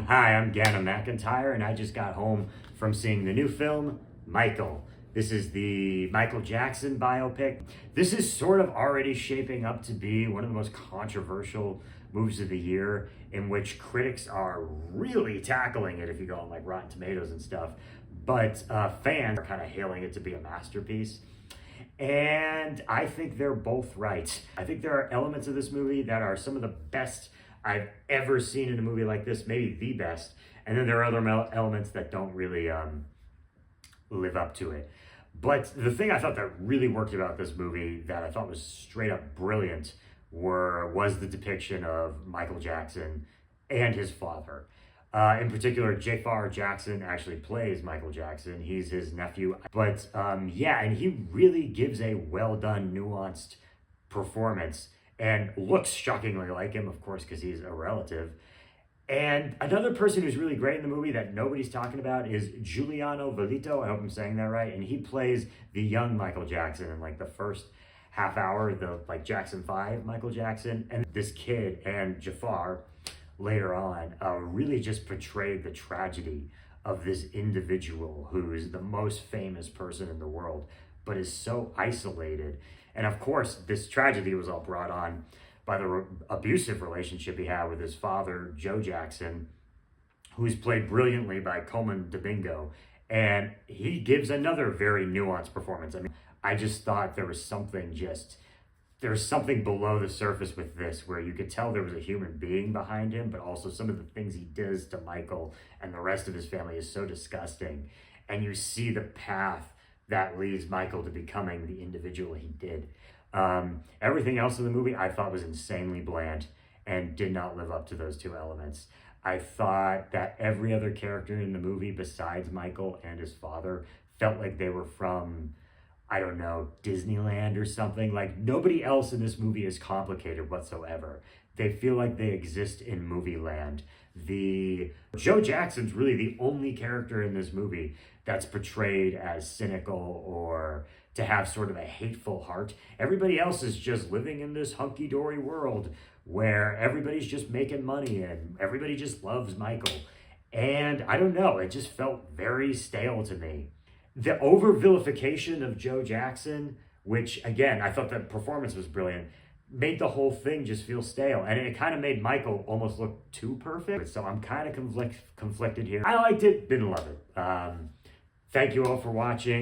Hi, I'm Ganna McIntyre, and I just got home from seeing the new film, Michael. This is the Michael Jackson biopic. This is sort of already shaping up to be one of the most controversial movies of the year, in which critics are really tackling it if you go on like Rotten Tomatoes and stuff. But fans are kind of hailing it to be a masterpiece. And I think they're both right. I think there are elements of this movie that are some of the best I've ever seen in a movie like this, maybe the best. And then there are other elements that don't really live up to it. But the thing I thought that really worked about this movie that I thought was straight up brilliant was the depiction of Michael Jackson and his father. In particular, Jafar Jackson actually plays Michael Jackson. He's his nephew. But yeah, and he really gives a well done, nuanced performance and looks shockingly like him, of course, because he's a relative. And another person who's really great in the movie that nobody's talking about is Giuliano Volito. I hope I'm saying that right. And he plays the young Michael Jackson in like the first half hour, the like Jackson 5 Michael Jackson. And this kid and Jafar later on really just portrayed the tragedy of this individual who is the most famous person in the world, but is so isolated. And of course, this tragedy was all brought on by the abusive relationship he had with his father, Joe Jackson, who's played brilliantly by Colman Domingo. And he gives another very nuanced performance. I mean, I just thought there was something below the surface with this where you could tell there was a human being behind him, but also some of the things he does to Michael and the rest of his family is so disgusting. And you see the path that leads Michael to becoming the individual he did. Everything else in the movie I thought was insanely bland and did not live up to those two elements. I thought that every other character in the movie besides Michael and his father felt like they were from, I don't know, Disneyland or something. Like, nobody else in this movie is complicated whatsoever. They feel like they exist in movie land. Joe Jackson's really the only character in this movie that's portrayed as cynical or to have sort of a hateful heart. Everybody else is just living in this hunky-dory world where everybody's just making money and everybody just loves Michael. And I don't know, it just felt very stale to me. The over-vilification of Joe Jackson, which, again, I thought the performance was brilliant, made the whole thing just feel stale. And it kind of made Michael almost look too perfect. So I'm kind of conflicted here. I liked it, didn't love it. Thank you all for watching.